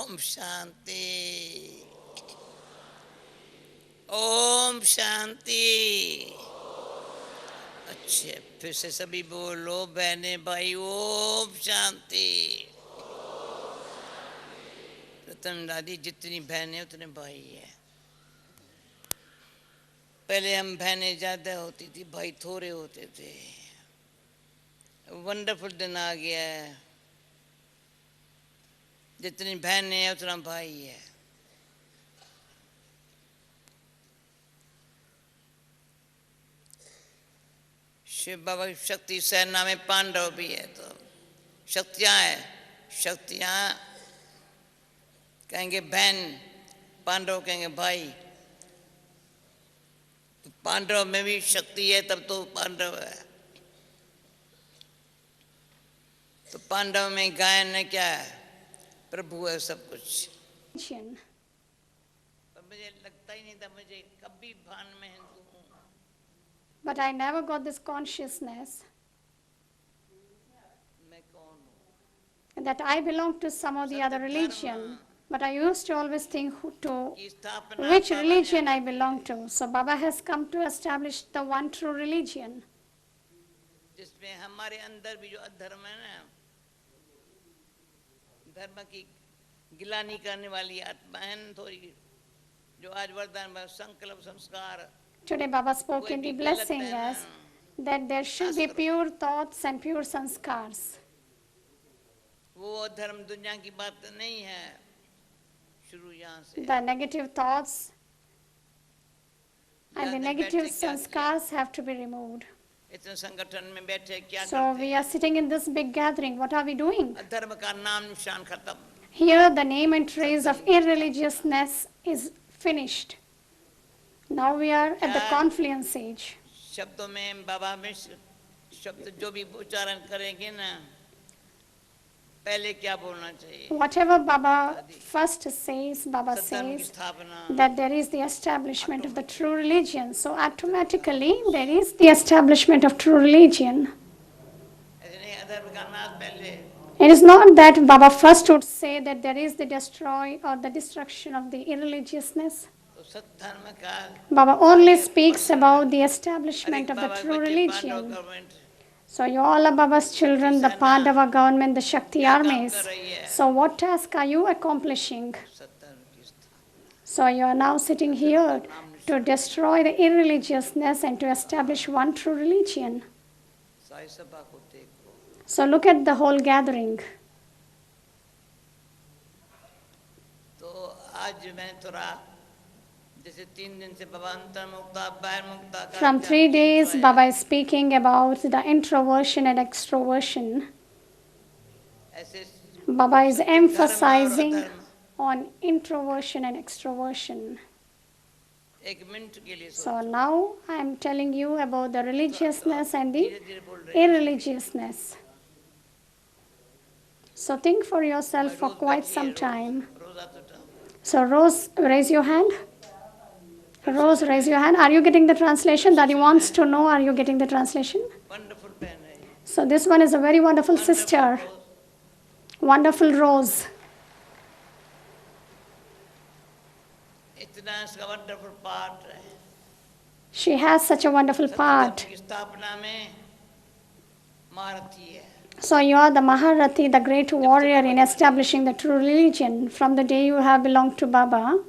ओम शांति, ओम शांति। अच्छे, फिर से सभी बोलो बहने भाई, ओम शांति। रतन दादी, जितनी बहनें उतने भाई है। पहले हम बहनें ज्यादा होती थी, भाई थोड़े होते थे। वंडरफुल दिन आ गया है, जितनी बहनें हैं उतना भाई है। शिव बाबा की शक्ति सेना में पांडव भी है, तो शक्तियां है। शक्तियां कहेंगे बहन, पांडव कहेंगे भाई। तो पांडव में भी शक्ति है, तब तो पांडव है। तो पांडव में गायन है, क्या है? प्रभु है सब कुछ। पर मुझे लगता ही नहीं था मुझे कभी भान में हिंदू हूँ। But I never got this consciousness मैं कौन हूँ? that I belong to some or the other religion. But I used to always think to which religion I belong to. So Baba has come to establish the one true religion. जिसमें हमारे अंदर भी जो अधर्म है ना, धर्म की गिलानी करने वाली आत्मा है थोड़ी, जो आज वरदान में संकल्प संस्कार। Today Baba spoke in the blessing us that there should be pure thoughts and pure sanskars. वो धर्म दुनिया की बात नहीं है, शुरू यहाँ से। The negative thoughts and the negative sanskars have to be removed. इतने संगठन में बैठे क्या करते? So we are sitting in this big gathering. What are we doing? धर्म का नाम निशान खत्म। Here the name and trace of irreligiousness is finished. Now we are at the confluence age. शब्दों में बाबा में शब्द जो भी उच्चारण करेंगे ना, पहले क्या बोलना चाहिए? Whatever Baba first says, Baba says that there is the establishment of the true religion. So automatically there is the establishment of true religion. It is not that Baba first would say that there is the destroy or the destruction of the irreligiousness. Baba only speaks about the establishment of the true religion. So you all are Baba's children, the Pandava government, the Shakti armies. So what task are you accomplishing? So you are now sitting here to destroy the irreligiousness and to establish one true religion. So look at the whole gathering. From 3 days, Baba is speaking about the introversion and extroversion. Baba is emphasizing on introversion and extroversion. So now I am telling you about the religiousness and the irreligiousness. So think for yourself for quite some time. So Rose, raise your hand. Rose, raise your hand. Are you getting the translation? Daddy wants to know, are you getting the translation? So this one is a very wonderful sister. Wonderful Rose. She has such a wonderful part. So you are the Maharathi, the great warrior in establishing the true religion from the day you have belonged to Baba.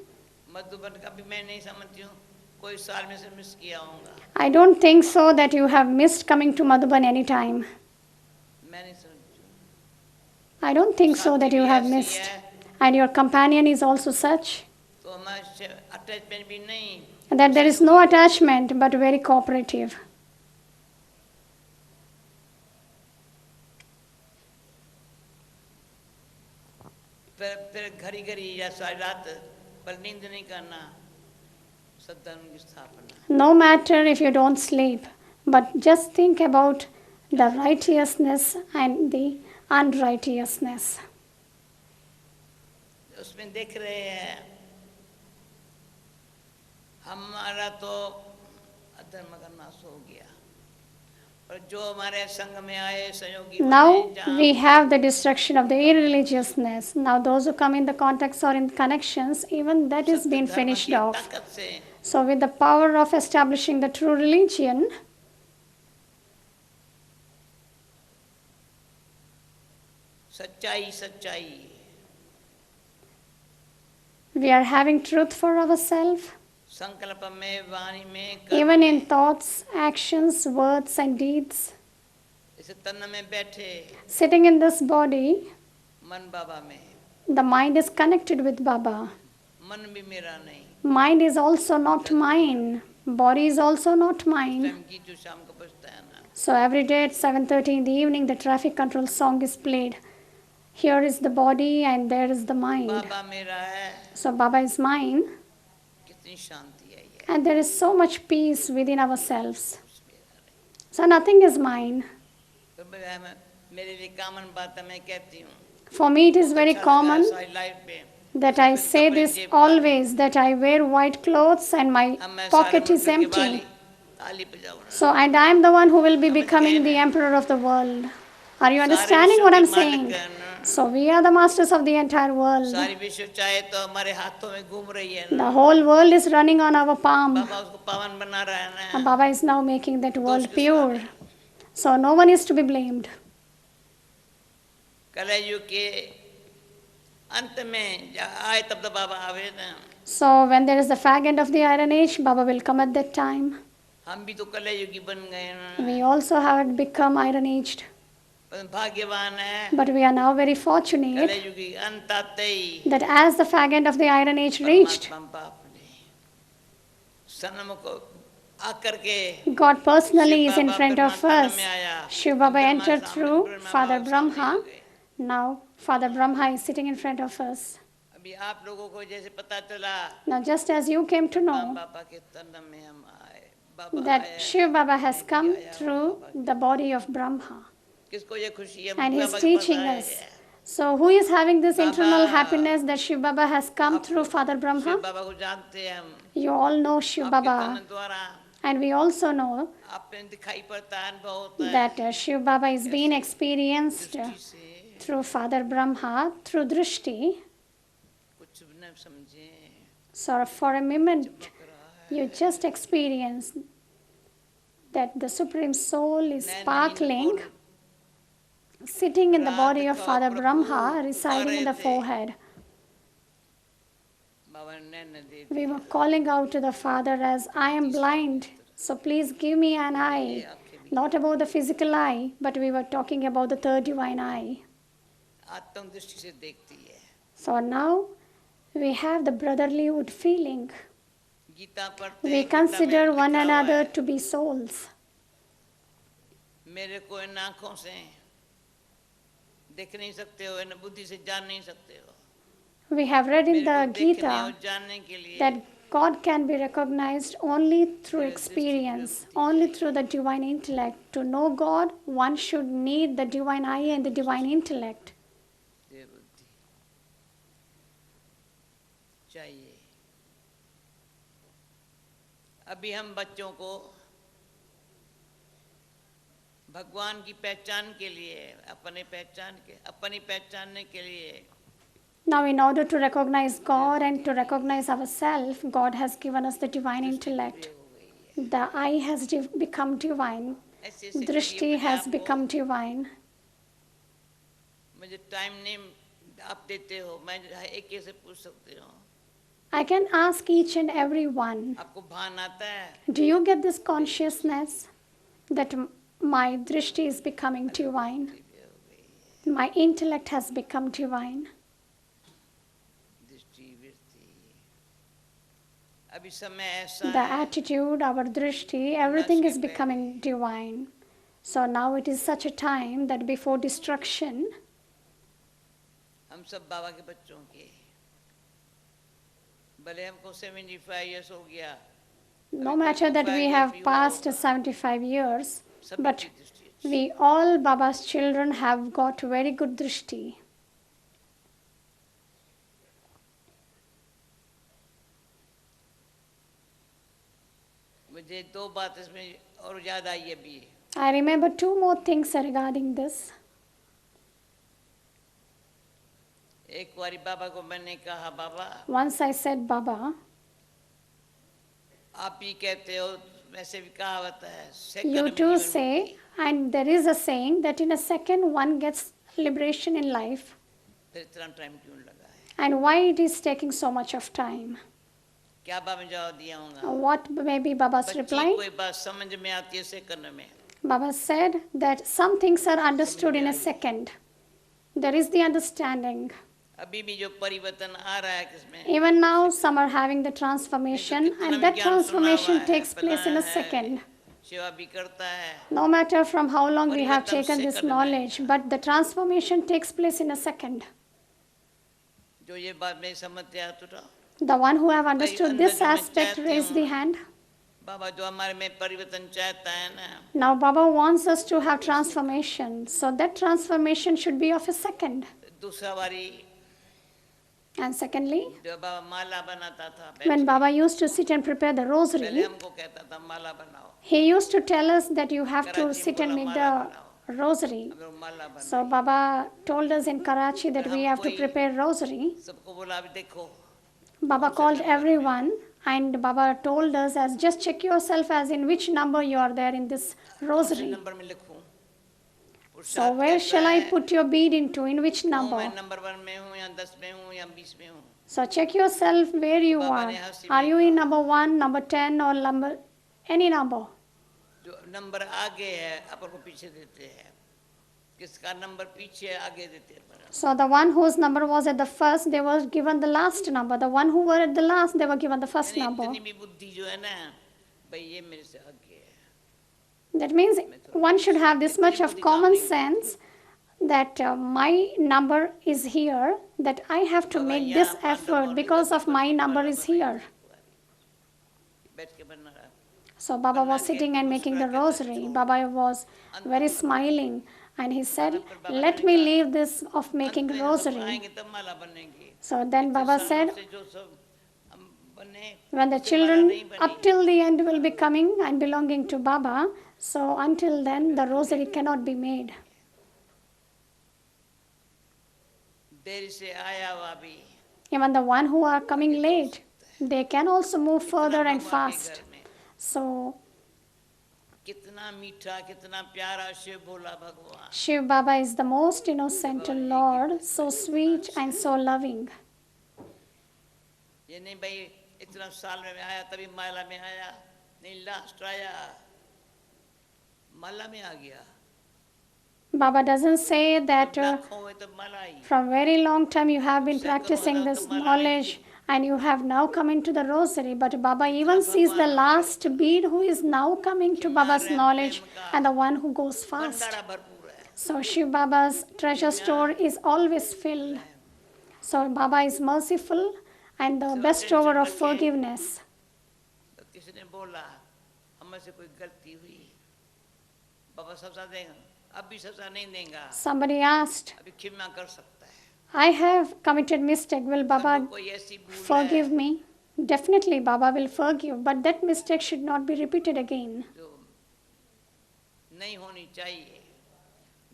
I don't think so that you have missed coming to Madhuban any time. I don't think so that you have missed. And your companion is also such that there is no attachment but very cooperative. No matter if you don't sleep, but just think about the righteousness and the unrighteousness. उसमें देख रहे हैं हमारा तो अधर्म का नाश हो गया, और जो हमारे संग में आए सहयोगी Now बने, जहाँ we have the destruction of the irreligiousness. Now those who come in the contacts or in connections, even that is सत्य being धर्म finished की off. ताकत से So with the power of establishing the true religion, सच्चाई सच्चाई we are having truth for ourselves, संकल्प में, वाणी में, कर्म even in में। thoughts, actions, words, and deeds. इस तन में बैठे Sitting in this body, मन बाबा में, the mind is connected with Baba. मन भी मेरा नहीं। Mind is also not mine. Body is also not इस mine. टाइम की जो शाम को बजता है ना, So every day at 7:30 in the evening, the traffic control song is played. Here is the body and there is the mind. बाबा मेरा है, So Baba is mine, कितनी शांति है ये। and there is so much peace within ourselves. कुछ मेरा नहीं। So nothing is mine. तो मेरे लिए कॉमन बात है, मैं कहती हूँ। For me, it is very अच्छा लगा common सारी लाइफ पे। that I say this always, that I wear white clothes and my अब मैं सारे pocket is मुल्क के empty. ताली बजाऊँ ना। So, and I am the one who will be समझ becoming गए the ना? emperor of the world. Are you सारे understanding विश्व what के I'm मालिक saying? हैं ना। So, we are the masters of the entire world. सारी विश्व चाहे तो हमारे हाथों में घूम रही है The ना। whole world is running on our palm. बाबा उसको पावन बना रहा है And ना। Baba is now making that दोष world किसका pure. है? So, no one is to be blamed. कलयुग के अंत में जब आए तब तो बाबा आवे ना। So, when there is the fag end of the Iron Age, Baba will come at that time. हम भी तो कलयुगी बन गए ना। We also have become Iron Aged. पर भाग्यवान है But we are now very fortunate कलयुगी अंत आते ही that as the fag end of the Iron Age reached, परमात्मा बाप ने सनम को आकर के God personally is in Shiv front Baba of Brahma us. स्थान में आया। Shiv Baba ब्रह्मा entered सामने- through ब्रह्मा Father बाबा सामने Brahma. हो गए। Now Father Brahma is sitting in front of us. अभी आप लोगों को जैसे पता चला Now just as you came to Brahma know बाबा के तन में हम आए, बाबा that आए, Shiv Baba has मैं भी come आया हूँ through बाबा के। the body of Brahma किसको ये खुशी है and he's बाबा के पास teaching आए us. हैं। So who is having this Baba. internal happiness that Shiv Baba has come आप through Father शिव Brahma? बाबा को जानते हैं हम, You all know Shiv आपके Baba, तन द्वारा and we also know आप पे दिखाई पड़ता है, अनुभव होता है that Shiv Baba is being कैसे experienced दृष्टि से through Father Brahma, through Drishti. कुछ न समझे So for a moment, चमक रहा है। you just experience that the Supreme Soul is Nain sparkling, nil sitting in the रात body of को Father Prabhu Brahma, residing in the पुकारे थे। forehead. बाबा ने नैन दे We दिया। were calling out to the Father as, I am blind, so please give me an ये eye. आंखें भी Not about the physical eye, but we were talking about the third divine eye. आत्म दृष्टि से देखती है। So now we have the brotherlyhood feeling. Gita पढ़ते We हैं, गीता consider में one लिखा हुआ another है, to be souls. मेरे को इन आँखों से देख नहीं सकते हो, इन बुद्धि से जान नहीं सकते हो। We have read in मेरे को the देखने Gita और जानने के लिए that God can be recognized only through experience, only through the divine intellect. To know God, one should need the divine eye and the divine intellect. ये बुद्धि चाहिए। अभी हम बच्चों को भगवान की पहचान के लिए, अपनी पहचानने के लिए Now, in order to recognize God and to recognize ourselves, God has given us the divine intellect. The eye has become divine. ऐसे ऐसे Drishti करिए अपने has आप को। become divine. मुझे टाइम नहीं आप देते हो, मैं एक से पूछ सकती हूँ। I can ask each and every one, आपको भान आता है? do you get this consciousness that my drishti is becoming divine? My intellect has become divine. दृष्टि वृत्ति अभी समय ऐसा The है, attitude, our drishti, everything is becoming divine. So now it is such a time that before destruction, हम सब बाबा के बच्चों के, भले हमको 75 इयर्स हो गया, no matter that we have passed 75 years, सभी but की दृष्टि अच्छी। we all Baba's children have got very good drishti. मुझे दो बात इसमें और याद आई अभी। I remember two more things regarding this. एक बारी बाबा को मैंने कहा, बाबा Once I said, Baba, आप ही कहते हो, वैसे भी कहावत है, you सेकंड में too जीवन say, मुक्ति, and there is a saying that in a second one gets liberation in life. फिर इतना टाइम क्यों लगा है? And why it is taking so much of time? क्या बाबा ने जवाब दिया होगा? What may be Baba's बच्ची reply? कोई बात समझ में आती है सेकंड में, Baba said that some things are understood in a second. There is the understanding. अभी भी जो परिवर्तन आ रहा है किसमें, Even now, some are having the transformation, and that transformation takes place in a second. सेवा भी करता है, No matter from how long we have taken this knowledge, but the transformation takes place in a second. जो ये बात नहीं समझते आ तो The one who have understood this aspect, raise the hand. बाबा जो हमारे में परिवर्तन चाहता है ना, Now Baba wants us to have transformation, so that transformation should be of a second. दूसरा बारी And secondly, जो बाबा माला बनाता था, when Baba used to sit and prepare the पहले rosary, हमको कहता था माला बनाओ, he used to tell us that you have to sit and make the rosary. हम लोग माला बनाओ, So Baba told us in Karachi that we have to prepare rosary. सबको बोला अभी देखो, Baba called everyone and Baba told us as just check yourself as in which number you are there in this rosary. Number में लिखूं, So where shall I put your bead into, in which मैं number? Number 1 में हूँ या 10 में हूँ या 20 में हूँ, So check yourself where you are. Are you in number 1, number 10 or number any number? जो नंबर आगे है अपन को पीछे देते हैं, किसका नंबर पीछे है, आगे देते हैं। So the one whose number was at the first, they were given the last number. The one who were at the last, they were given the first number. इतनी भी बुद्धि जो है ना, भाई ये मेरे से आगे है, That means one should have this much of common sense that my number is here, that I have to make this effort because of my number is here. बैठ के बनना रहा, So Baba was sitting and making the rosary. Baba was very smiling and he said, let me leave this of making rosary. आएंगे तब माला बनेगी, So then Baba said, से जो सब हम बने, when the children up till the end will be coming and belonging to Baba, so until then the rosary cannot be made. देरी से आया हुआ भी, Even the one who are coming late, they can also move further and fast. So कितना मीठा, कितना प्यारा शिव भोला भगवान, Shiv Baba is the most innocent Lord, so sweet and so loving. ये नहीं भाई इतना साल में आया तभी माला में आया, नहीं लास्ट आया माला में आ गया, Baba doesn't say that लाखों में तो माला आई, from very long time you have been practicing this knowledge and you have now come into the rosary, but Baba even sees the last bead who is now coming to Baba's knowledge and the one who goes fast. भंडारा भरपूर है, So Shiv Baba's treasure store is always filled. So Baba is merciful and the bestower of forgiveness. तो किसी ने बोला हमें से कोई गलती हुई, बाबा सजा देगा, अब भी सजा नहीं देगा, Somebody asked, अभी क्षमा कर सकता है, I have committed mistake, will Baba कोई ऐसी भूल है forgive me? Definitely Baba will forgive, but that mistake should not be repeated again. जो नहीं होनी चाहिए,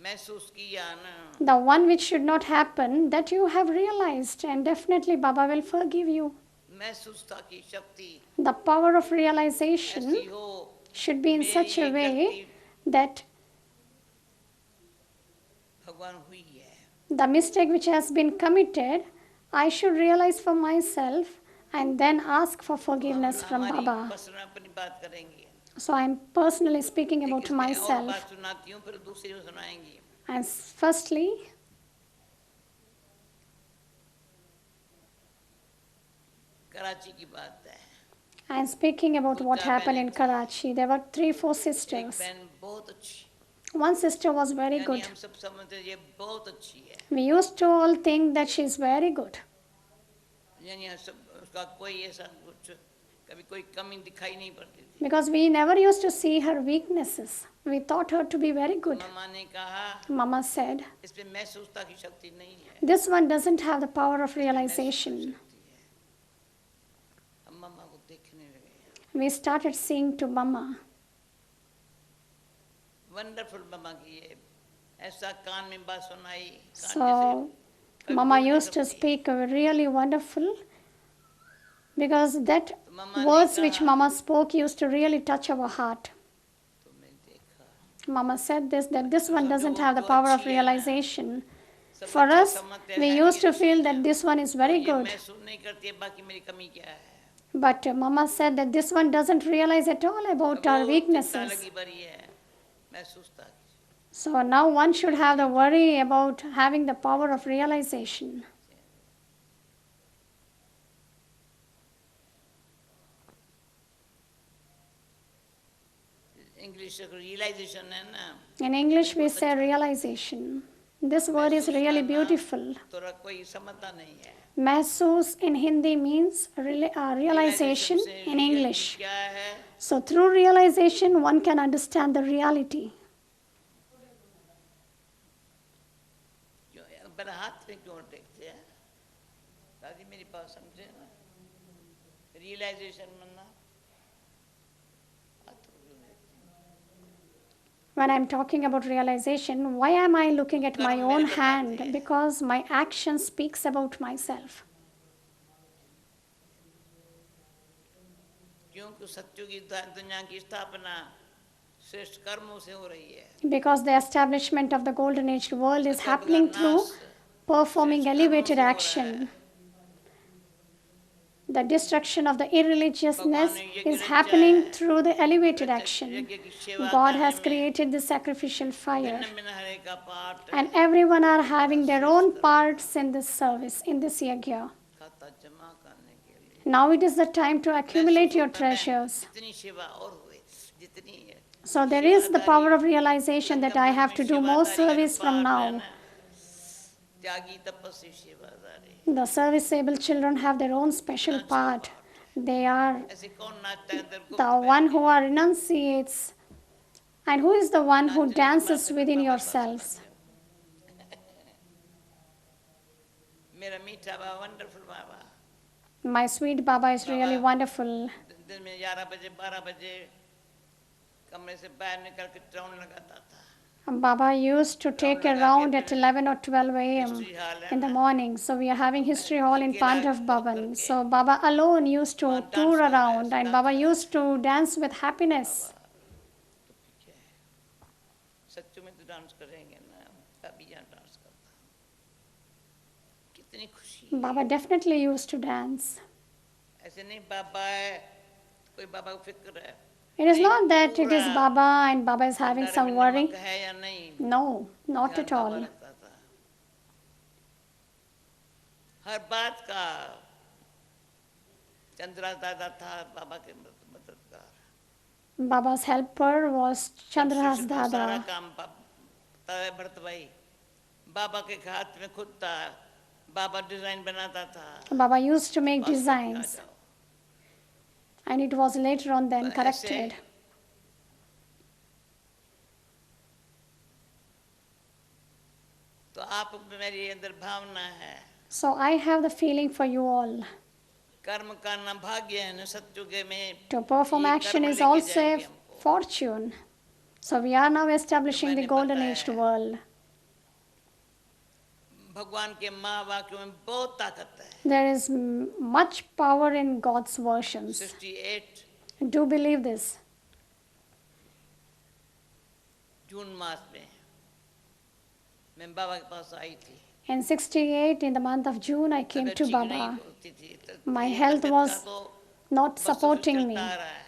महसूस किया ना, The one which should not happen, that you have realized, and definitely Baba will forgive you. महसूसता की शक्ति The power of realization ऐसी हो, should be in such a way that भगवान हुई है, the mistake which has been committed, I should realize for myself and then ask for forgiveness from हमारी Baba. Personal अपनी बात करेंगे, So I am personally speaking about एक इसमें और myself. बात सुनाती हूँ फिर दूसरी को सुनाएंगी, And firstly, कराची की बात है, I am speaking about what happened in Karachi. There were 3-4 एक sisters. बहन बहुत अच्छी, One sister was very यानी good. हम सब समझते हैं ये बहुत अच्छी है, We used to all think that she is very good यानी हम सब उसका कोई ऐसा कुछ कभी कोई कमी दिखाई नहीं पड़ती थी, because we never used to see her weaknesses. We thought her to be very good. मम्मा ने कहा Mama said, इस पे महसूसता की शक्ति नहीं है, this one doesn't have the power of realization. हम मम्मा को देखने लगे, We started seeing to Mama. Wonderful मम्मा की है, ऐसा कान में बात सुनाई, कान जैसे So, कभी Mama बोल नहीं used to सकती। speak really wonderful because that तो मम्मा ने words which कहा, Mama spoke used to really touch our heart. तो मैं देखा Mama said this, that this तो one समझो doesn't वो have the तो power अच्छी of है ना, realization. सब For अच्छा us, समझते we हैं used लेकिन to feel ठीक है, that this one is वो very ये good. महसूस नहीं करती है बाकी मेरी कमी क्या है। But Mama said that this one doesn't realize at all about अब our वो चिंता weaknesses. लगी बड़ी है, महसूस था। So now one should have the worry about having the power of realization. English realization है ना, In English, we say realization. This word is महसूस really करना beautiful. थोड़ा कोई समझता नहीं है। Mahsus in Hindi means realization से in reality English. क्या है, So through realization, one can understand the reality. क्यों मेरा हाथ में क्यों देखते हैं, दादी मेरी बात समझे ना, रियलाइजेशन बनना हाथ को क्यों देखते हैं? When I'm talking about realization, why am I looking at my कर्म own मेरे बताते hand? हैं, Because my action speaks about myself. क्योंकि सत्यों की दुनिया की स्थापना श्रेष्ठ कर्मों से हो रही है। Because the establishment of the golden age world is सत्य का happening through नाश performing श्रेष्ठ कर्मों elevated से हो रहा action. है। The destruction of the भगवान irreligiousness ने यज्ञ is रचा happening है, through the elevated action. यज्ञ की सेवा God करने has में created the sacrificial fire, भिन्न भिन्न हरे का पाठ and everyone are having their श्रेष्ठ own कर्म parts in this service, in this yajna. खाता जमा करने के लिए Now it is the time to accumulate महसूस your होता है treasures. जितनी सेवा और हुए जितनी है So there is the power of realization that I Sangam have में to do more सेवादारी का जो service from पाठ है now. ना, त्यागी तपस्वी सेवादारी, The serviceable children have their own special part. They are ऐसे कौन नाचता है अंदर गुप्त the बैठ one के, who are renunciates, and who is the one who नाचने की dances बात है, within बाबा की बात yourselves. समझ मेरा मीठा Baba wonderful Baba My sweet Baba is really Baba wonderful. दिन में 11 बजे 12 बजे कमरे से बाहर निकल के राउंड लगाता था, Baba used to take a round at 11 or 12 a.m. History hall है in the ना, morning. So we are having history hall in अकेला Pandav वॉक Bhavan. करके So Baba alone used to वहाँ tour डांस कर रहा है, around, and नाच Baba रहा है used to dance with happiness. तो पीछे सच्चों में तो डांस करेंगे ना, अभी यहाँ डांस करता, कितनी खुशी, Baba definitely used to dance. ऐसे नहीं बाबा है कोई बाबा को फिक्र है, It is नहीं not that it is पूरा Baba and Baba is having भंडारे में some worry. नमक है या नहीं, No, not ध्यान at बाबा all. रखता था, हर बात का चंद्रा दादा था बाबा के मददगार, Baba's helper was Chandra's सबसे सारा Dada. काम भरत भाई बाबा के हाथ में खुद था, बाबा डिजाइन बनाता था, Baba used to make पास करके आ designs, जाओ, and it was later on then तो ऐसे corrected. तो आप मेरी अंदर भावना है, So I have the feeling for you all. कर्म करना भाग्य है ना, सत्युगे में To perform ये action कर्म is लेके also a जाएंगे हमको, fortune. So we are now establishing the मैंने golden बताया aged है, world. भगवान के महावाक्यों में बहुत ताकत है, There is much power in God's versions. 68 Do believe this. जून मास में मैं बाबा के पास आई थी, In 68, in the month of June, I came तबीयत to ठीक नहीं Baba. होती थी, तो My ये health तबीयत was का तो not बस supporting चलता me. आ रहा है,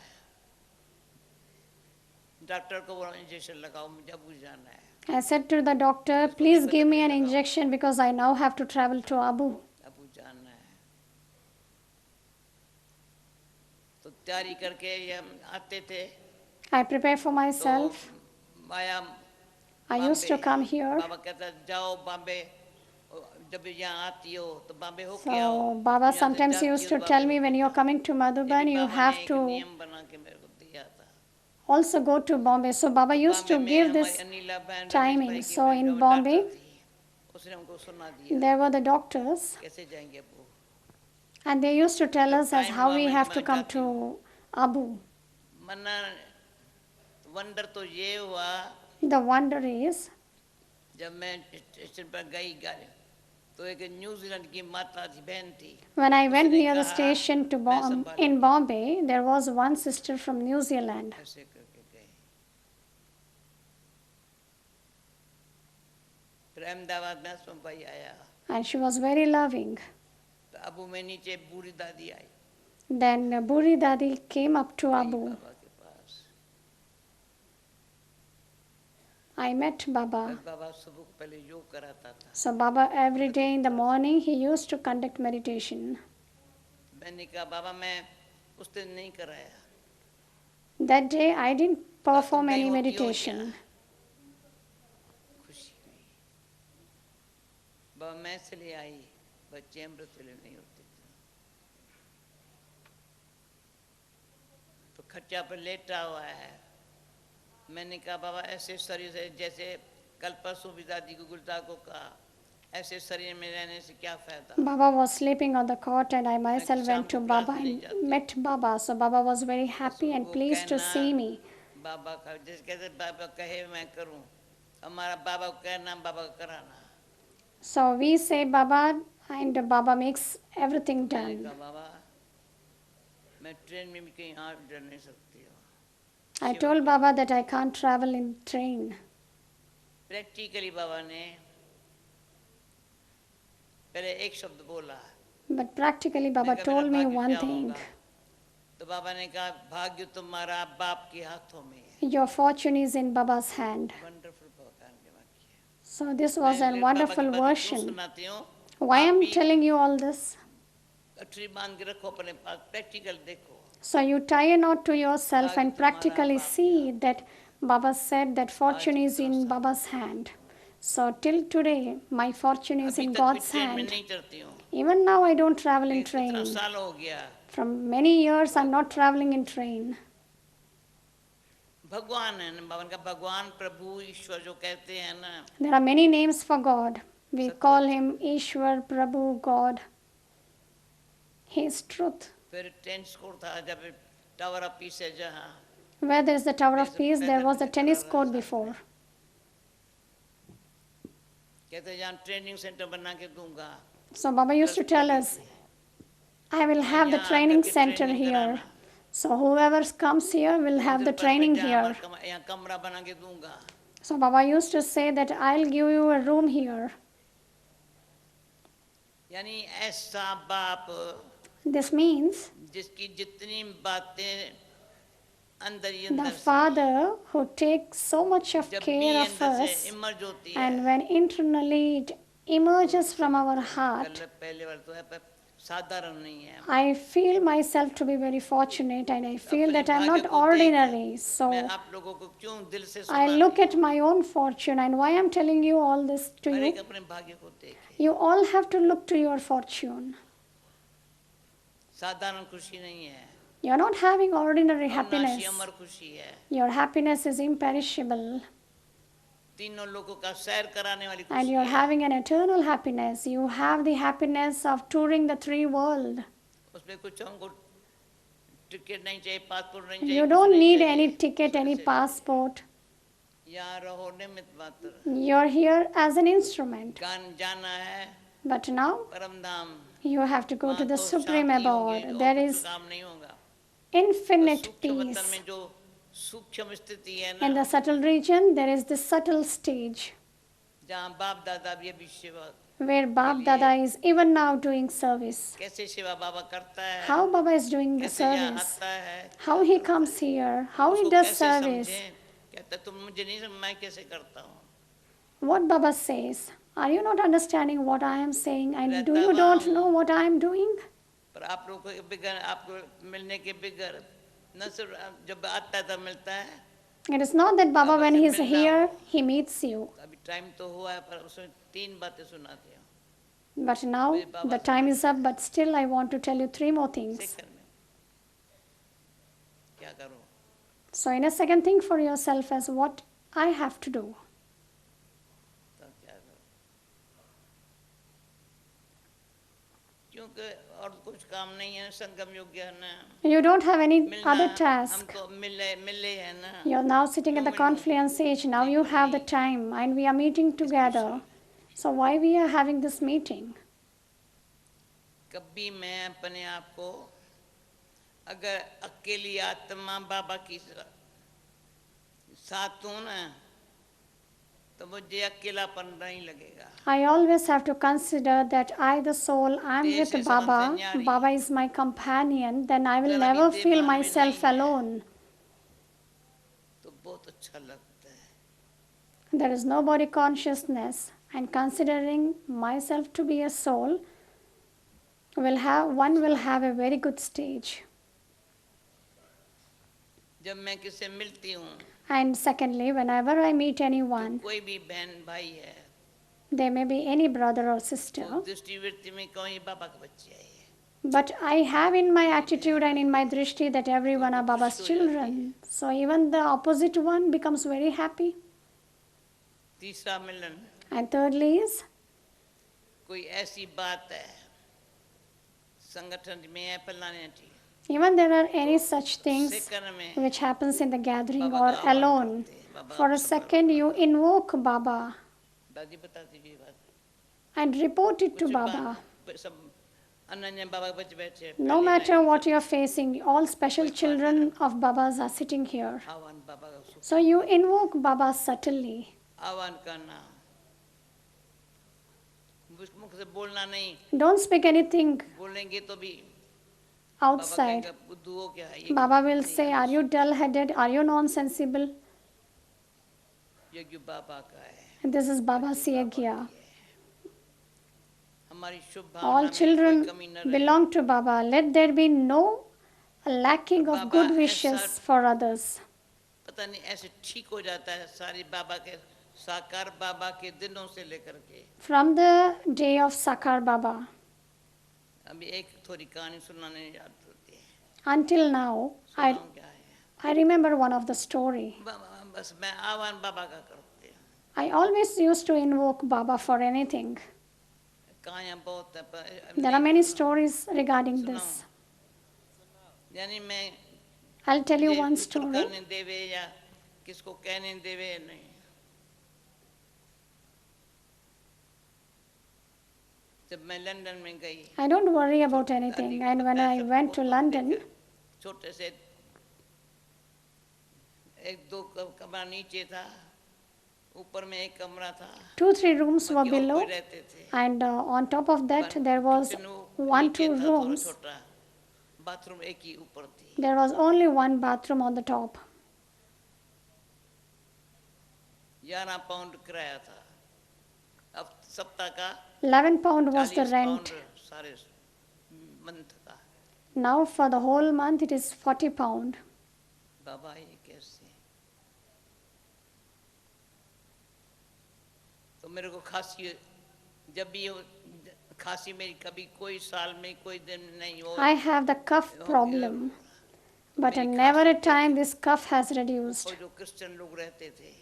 डॉक्टर को बोला इंजेक्शन लगाओ मुझे अबू जाना है, I said to the doctor, please give me an injection because I now have to travel to Abu. Abu जाना है, तो तैयारी करके ये हम आते थे, I prepared for तो myself. Maya I used to Bombay, come here. बाबा कहता जाओ बॉम्बे, जब यहाँ आती हो तो बॉम्बे होके आओ, So Baba यहाँ से sometimes जाती used हो to तो tell बॉम्बे me when होके you're जाओ, coming to ये भी Madhuban, you बाबा ने have एक to नियम बना के मेरे को दिया था, also go to Bombay. So Baba तो used बॉम्बे to में give हमारी this अनिला बहन रमेश timing. भाई की So बहन in जो Bombay, डॉक्टर थी, उसने हमको सुना दिया there were the doctors, कैसे जाएंगे Abu, and they used to tell जब us as टाइम how हुआ we मैं have to मैं come जाती हूँ, to Abu. मन्ना वंडर तो ये हुआ The wonder is, जब मैं स्टेशन पर गई गाड़ी तो एक न्यूजीलैंड की माता थी बहन थी when I went उसने near the कहा station to मैं संभालूंगी in Bombay, there was one sister from New Zealand. ऐसे करके गए फिर अहमदाबाद में असम भाई आया And she was very loving. तो अबू में नीचे बूढ़ी दादी आई Then Buri Dadi came up to गई Abu. बाबा के पास I met Baba. फिर बाबा सुबह को पहले योग कराता था So Baba every day in the morning he used to conduct meditation. मैंने कहा बाबा मैं उस दिन नहीं कराया That day I didn't perform तुम any गई होती हो meditation. खुशी हुई बाबा मैं इसलिए आई बच्चे अमृत वाले नहीं होते थे तो खच्चा पर लेटा हुआ है मैंने कहा बाबा ऐसे शरीर से जैसे कल परसों भी दादी को गुलजार को कहा ऐसे शरीर में रहने से क्या फायदा Baba was sleeping on the cot and I myself went to Baba and met Baba. So Baba was very happy and pleased to see me. बाबा का जैसे कहते बाबा कहे मैं करूं हमारा बाबा को कहना बाबा को कराना So we say Baba and Baba makes everything मैंने done. कहा बाबा मैं ट्रेन में भी कहीं आ डर नहीं सकती हूँ I told Baba that I can't travel in train. Practically Baba ने पहले एक शब्द बोला But practically Baba मैंने कहा, told me मेरा भाग्य one क्या thing. होगा? तो बाबा ने कहा भाग्य तुम्हारा बाप के हाथों में है Your fortune is in Baba's hand. Wonderful भगवान के वाक्य है So this was a मैं wonderful बाबा की बातें क्यों version. सुनाती हूँ Why आप am भी telling you all this? गठरी बांध के रखो अपने पास प्रैक्टिकल देखो So you tie a knot to yourself and practically see that Baba said that fortune is in Baba's hand. So till today, my fortune is अभी in तक भी God's train में hand. नहीं चढ़ती हूँ Even now, I don't travel in कितना train. साल हो गया From many years, I'm not traveling in train. भगवान है ना बाबा का भगवान प्रभु ईश्वर जो कहते हैं ना There are many names for God. We call him Ishwar, Prabhu, God. He is truth. फिर टेनिस कोर्ट था जब टावर ऑफ पीस है जहाँ Where there is the Tower of Peace, there was a tennis court before. कहते जहाँ training centre बना के दूंगा So Baba used to tell us, I will have the training center here. So whoever comes here will have the training here. यहाँ कमरा बना के दूंगा So Baba used to say that I'll give you a room here. यानी ऐसा बाप This means जिसकी जितनी बातें अंदर ही the अंदर से Father who takes so much of जब भी care of अंदर us, से इमर्ज होती है and when internally it emerges from our heart, पहले बार तो है पर साधारण नहीं है I feel myself to be very fortunate and I feel अपने that I'm भाग्य not को देख ordinary. मैं So आप लोगों को क्यों दिल से I सुना look at my own fortune and why I'm telling you all this to her you. एक अपने भाग्य को देखे You all have to look to your fortune. साधारण खुशी नहीं है You're not having ordinary अविनाशी happiness. अमर खुशी है Your happiness is imperishable तीनों लोगों का सैर कराने वाली and खुशी you're है having an eternal happiness. You have the happiness of touring the three world. उसमें कुछ हमको टिकट नहीं चाहिए पासपोर्ट नहीं चाहिए You कुछ don't नहीं need चाहिए। any ticket, any ऐसे- passport. यहाँ रहो निमित्त मात्र You're here as an instrument. गान जाना है But now परम धाम you have to go to वहाँ the तो supreme शांति होगी, abode. और There कुछ is काम नहीं होगा infinite सूक्ष्म वतन peace. में जो सूक्ष्म स्थिति है In ना the subtle region, there is the subtle stage जहाँ बाप दादा भी अभी सेवा where Bab Dada is even now doing service. कैसे सेवा बाबा करता है How Baba is doing the कैसे यहाँ service, आता है how he comes here, how he उसको does कैसे service. समझें कहता तुम मुझे नहीं समझ मैं कैसे करता हूँ What Baba says, are you not understanding what I am saying and do you don't know what I am doing? पर आप लोग को बिगर आपको मिलने के बिगर न सिर्फ जब आता है तब मिलता है It is not that Baba, when he is here, he meets you. अभी टाइम तो हुआ है पर उसमें तीन बातें सुनाते हैं But now the time is up, but still I want to tell you three more things. Second में क्या करूँ So, in a second, think for yourself as what I have to do. तब क्या करूँ क्यों के और कुछ काम नहीं है, संगम योग्य है ना, You don't have any मिलना, other हम task. तो मिले मिले है ना, You're now sitting at the क्यों मिलूं? confluence age. Now नहीं you तो have the नहीं, time and we are meeting together. So why we are having this meeting? कभी मैं अपने आप को अगर अकेली आत्मा बाबा की साथ हूं ना, तो मुझे अकेलापन नहीं लगेगा। I always have to consider that I, the soul, am देह with से Baba. समझ में नहीं आ Baba रही, is my companion. Then I will जरा भी never देह feel भान में myself नहीं है, alone. तो बहुत अच्छा लगता है। There is no body consciousness, and considering myself to be a soul, one will have a very good stage. जब मैं किससे मिलती हूँ, And secondly, whenever I meet तो anyone, कोई भी बहन भाई है, there may be any brother or तो sister, दृष्टिवृत्ति में कोई बाबा के बच्चे है, but I have in my attitude and in my drishti that everyone are तो खुश Baba's हो जाती है। children. So even the opposite one becomes very happy. तीसरा मिलन, And thirdly is, कोई ऐसी बात है संगठन में है फलाने की, even there are any such things second में which happens in the gathering Baba or का आह्वान alone, करते हैं, बाबा for आप a सब second you invoke Baba दादी बताती भी बात, and report it to कुछ Baba. सब अनन्य बाबा के बच्चे बैठे हैं, No पहली matter line what you are facing, all special कोई बात children of Babas are sitting here. आह्वान बाबा का सुख, So you invoke Baba subtly. आह्वान करना, मुख से बोलना नहीं, Don't speak anything बोलेंगे तो भी बाबा outside. कहेंगे बुद्धू हो क्या है, ये Baba will नहीं, say, are you dull-headed? Are you non-sensible? यज्ञ बाबा का है, And this is Baba's बाबा की yagya. है। हमारी शुभ भावना All में कोई children कमी न रहे, belong to Baba. Let there be no lacking of Baba good ऐसा wishes for others. पता नहीं ऐसे ठीक हो जाता है सारी बाबा के साकार बाबा के दिनों से लेकर के। From the day of Sakar Baba अभी एक थोड़ी कहानी सुनाने याद होती है, until now, सुनाऊं क्या है, I remember one of the story. बस मैं आह्वान बाबा का करती हूँ, I always used to invoke Baba for anything. कहानियाँ बहुत है पर There are नहीं many सुनाऊं, stories regarding सुनाऊं, this. यानी मैं I'll tell you ये one उत्तर story. करने देवे या किसको कहने देवे नहीं, जब मैं लंदन में गई, I don't worry about anything. And when I went to London, छोटे से एक दो कमरा नीचे था, ऊपर में एक कमरा था, 2-3 rooms were बाकी और below, कोई रहते थे, and on top of that पर there was किचन वो 1-2 नीचे था, थोड़ा rooms. छोटा, बाथरूम एक ही ऊपर थी, There was only one bathroom on the top. 11 pound किराया था, अब सप्ताह का 11 pound was the 40 rent. Pound सारे मंथ का। Now for the whole month it is 40 pound. बाबा ये कैसे, तो मेरे को खांसी, जब भी खांसी मेरी कभी कोई साल में कोई दिन नहीं हो, I have the cough problem, but never a time this cough has reduced. और जो क्रिश्चियन लोग रहते थे,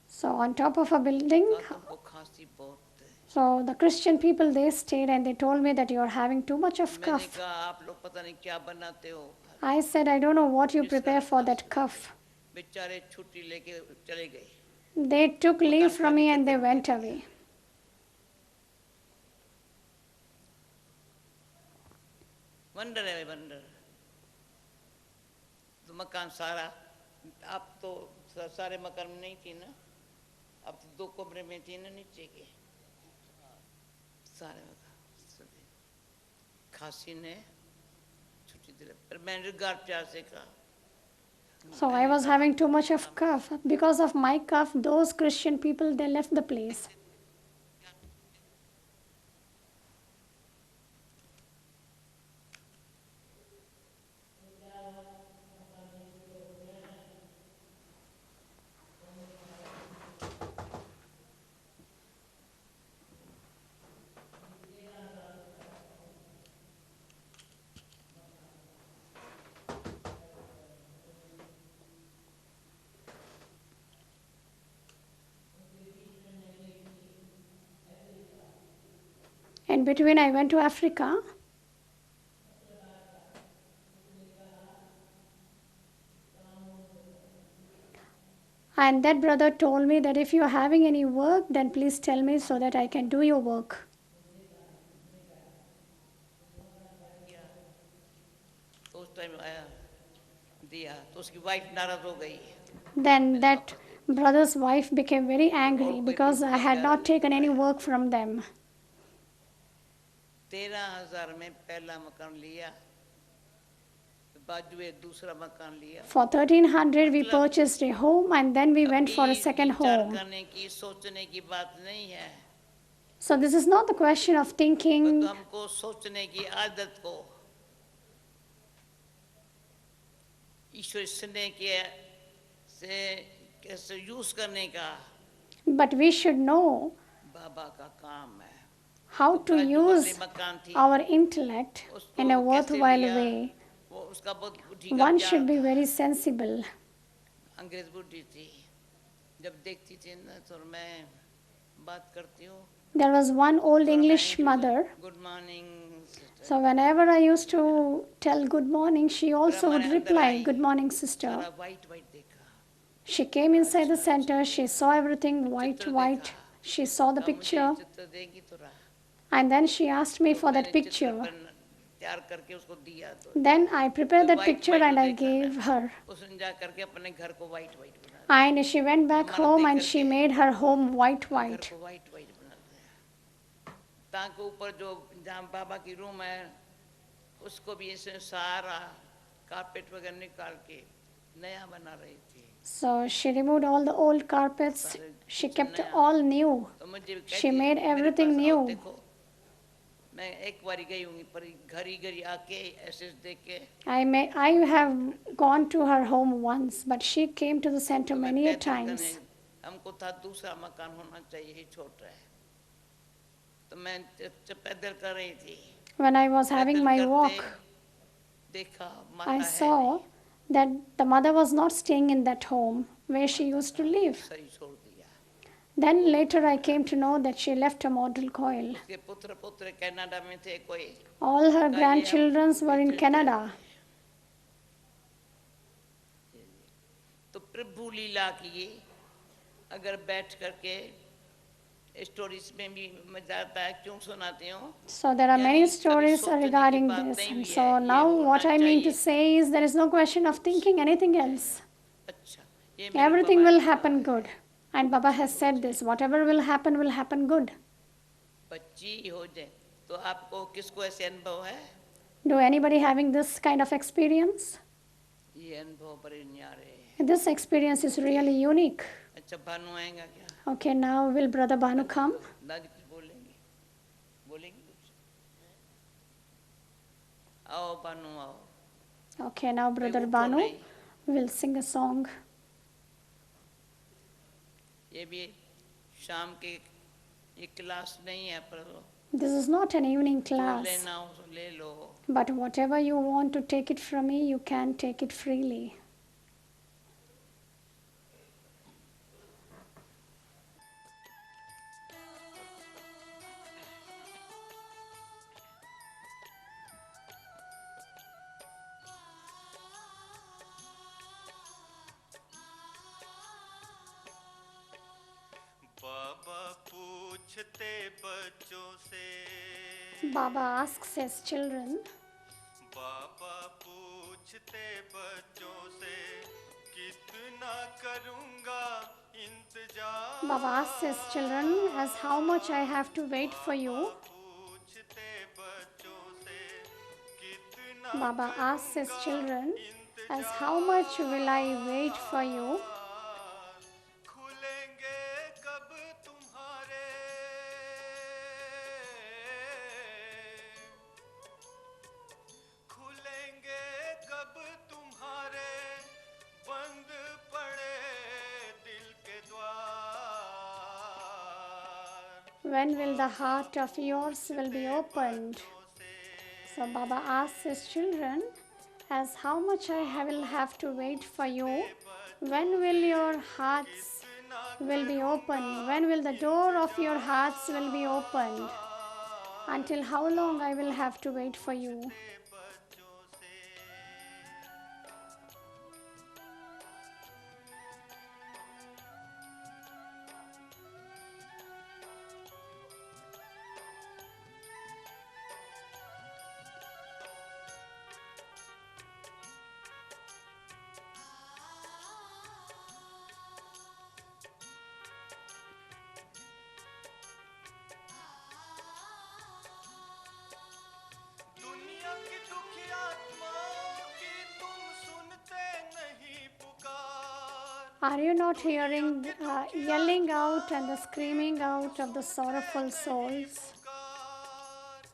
So on top of a building, तुमको खांसी बहुत है, so the Christian people, they stayed and they told me that you are having too much of मैंने cough. कहा आप लोग पता नहीं क्या बनाते हो, I said, I don't know what you prepare for that cough. बेचारे छुट्टी लेके चले गए, They took leave from me and they went away. Wonder है वंडर, तो मकान सारा, आप तो सारे मकान में नहीं थी ना, अब तो 2 कमरे में थी ना नीचे के, सारे मकान, खांसी ने छुट्टी दिला, पर मैंने रिगार्ड प्यार से कहा, So I was having too much of cough. Because of my cough, those Christian people, they left the place. In between, I went to Africa. And that brother told me that if you are having any work, then please tell me so that I can do your work. किया तो उस time आया दिया तो उसकी wife नाराज हो गई Then मैंने that वापस दे brother's wife became very दिया और angry कोई because I had not taken any work from them. 13,000 में पहला मकान लिया बाजू में दूसरा मकान लिया For 1300 we मतलब purchased a home and then we went for a अभी second विचार home. करने की सोचने की बात नहीं है So this is not the question of तो thinking, हमको सोचने की आदत को ईश्वर स्नेह के से कैसे यूज करने का but we should know बाबा का काम है how तो to बाजू use बगली मकान थी our intellect उसको in a कैसे worthwhile लिया way. वो उसका बहुत बुद्धि का One ज्ञान should be था very sensible. अंग्रेज बुद्धि थी जब देखती थी ना तो मैं बात करती हूँ There was one old थोड़ा English मैं mother. Good morning sister So whenever I used to tell good morning, she फिर also would हमारे अंदर reply, आई good morning, sister. सारा वाइट वाइट देखा She came inside the center, she saw everything white, चित्र white. देखा She saw the कहा मुझे ये picture चित्र देगी तो रहा and then she asked me तो for that मैंने चित्र picture. पर तैयार करके उसको दिया तो Then I prepared that white picture white and जो I देखा gave ना her. उसने जा करके अपने घर को वाइट वाइट बना दिया And she went back हमारा home देख and she करके made her home white, घर white. को वाइट वाइट बना दिया ताकि ऊपर जो जहाँ बाबा की रूम है उसको भी इसने सारा कारपेट वगैरह निकाल के नया बना रही थी So she removed all the old carpets. She kept all new. तो मुझे भी She कहती made मेरे everything पास आओ new. देखो मैं एक बारी गई हूँ पर घरी घरी आके ऐसे देख के I have gone to her home once, but she came to the center तो मैं many a पैदल करने times. हमको था दूसरा मकान होना चाहिए ये छोटा है तो मैं पैदल कर रही थी When I was having पैदल my करते walk, देखा I माता है saw नहीं that the mother was not staying in that home where she used to live. शरीर छोड़ दिया Then later I came to know that she left a mortal coil. उसके पुत्र पुत्र कनाडा में थे कोई All her कहा, "ये हम grandchildren were in पीछे Canada. तो प्रभु लीला की अगर बैठ करके स्टोरीज में भी मजा आता है क्यों सुनाती हूँ So there are many यानी कभी stories सोचने की regarding बात this. नहीं And हुई so है ये now what होना I mean to चाहिए say is there is no question of thinking anything else. अच्छा ये मेरे Everything बाबा will ने happen कहा है good. And Baba has said this, whatever will happen good. बच्ची हो जाए तो आपको किसको ऐसे अनुभव है Do anybody having this kind of experience? ये अनुभव बड़े न्यारे This experience is really unique. अच्छा भानु आएगा क्या Okay, now will Brother Banu come? दादी कुछ बोलेंगे बोलेंगे कुछ आओ भानु आओ Okay, now Brother Banu will sing a song. ये भी शाम के ये क्लास नहीं है पर This is not an evening जो class, लेना हो तो ले लो but whatever you want to take it from me, you can take it freely. बाबा पूछते बच्चों से Baba asks his children, बाबा पूछते बच्चों से कितना करूँगा इंतजार Baba asks his children as how much I have to wait for you. पूछते बच्चों से कितना Baba asks his children as how much will I wait for you. खुलेंगे कब तुम्हारे खुलेंगे कब तुम्हारे बंद पड़े दिल के द्वार When will the heart of yours will be opened? So Baba asks his children as how much I will have to wait for you. When will your hearts will be opened? When will the door of your hearts will be opened? Until how long I will have to wait for you? बच्चों से। Are you not hearing yelling out and the screaming out of the sorrowful souls? पुकार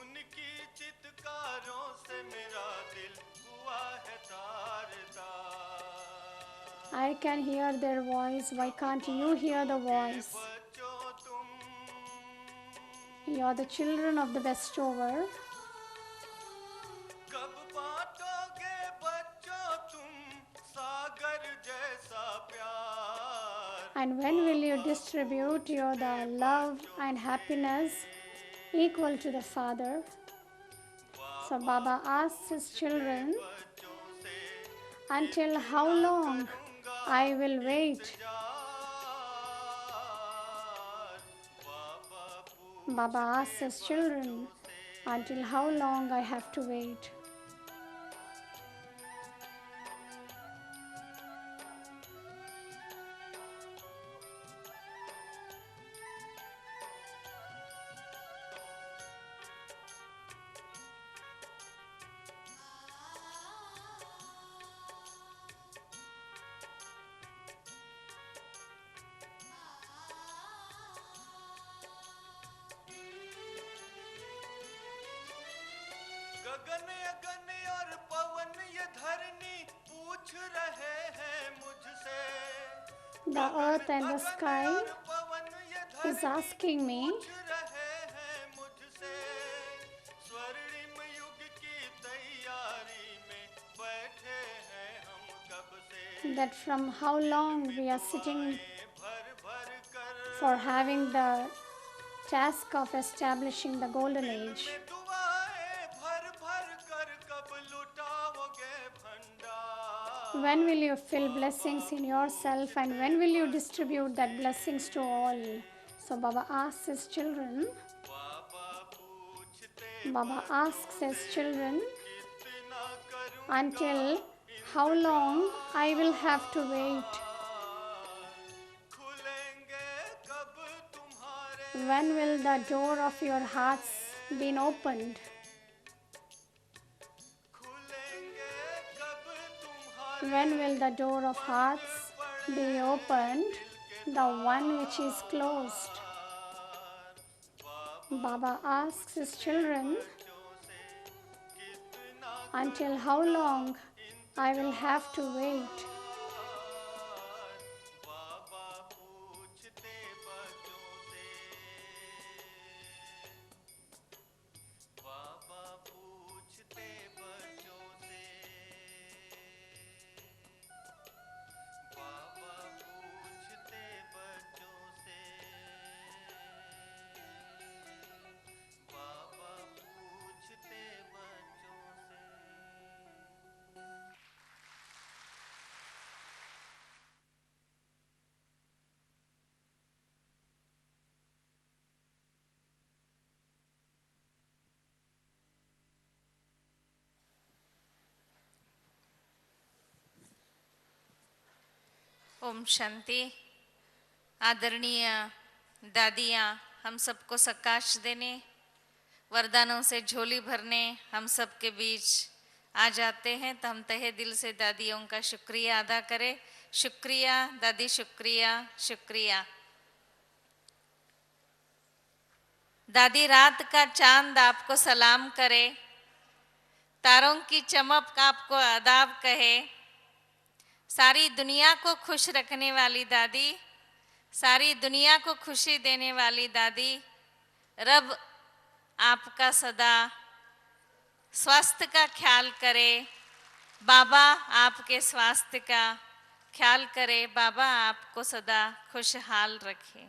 उनकी चित्कारों से मेरा दिल हुआ है तार तार I can hear their voice. Why can't you hear the voice? बच्चों तुम You are the children of the bestower. कब बांटोगे बच्चों तुम सागर जैसा प्यार And when will you distribute your the love and happiness equal to the Father? So Baba asks his children, बच्चों से until how long I will wait? Jar Baba Baba asks his children, until how long I have to wait? गगन अगन और पवन ये धरनी पूछ रहे हैं मुझसे The earth and the sky और पवन ये is धरनी asking me, पूछ रहे हैं मुझसे स्वर्णिम युग की तैयारी में बैठे हैं हम कब से that from how long we are sitting भर भर कर for having the task of establishing the golden age. दुआएं भर भर कर कब लुटाओगे भंडार When will you fill blessings in yourself and when will you distribute that blessings to all? So Baba asks his children, बाबा पूछते Baba asks his children, कितना करूं until how long I will have to wait? खुलेंगे कब तुम्हारे When will the door of your hearts be opened? खुलेंगे कब तुम्हारे When will the door of hearts be opened, the one which is closed? Baba asks his children, until how long I will have to wait? बाबा पूछते बच्चों से बाबा पूछते बच्चों से बाबा पूछते बच्चों से बाबा पूछते बच्चों से ओम शांति। आदरणीय दादियाँ हम सबको सकाश देने, वरदानों से झोली भरने हम सबके बीच आ जाते हैं, तो हम तहे दिल से दादियों का शुक्रिया अदा करें। शुक्रिया दादी, शुक्रिया शुक्रिया। दादी रात का चांद आपको सलाम करे, तारों की चमक आपको आदाब कहे। सारी दुनिया को खुश रखने वाली दादी, सारी दुनिया को खुशी देने वाली दादी, रब आपका सदा स्वास्थ्य का ख्याल करे। बाबा आपके स्वास्थ्य का ख्याल करे, बाबा आपको सदा खुशहाल रखे।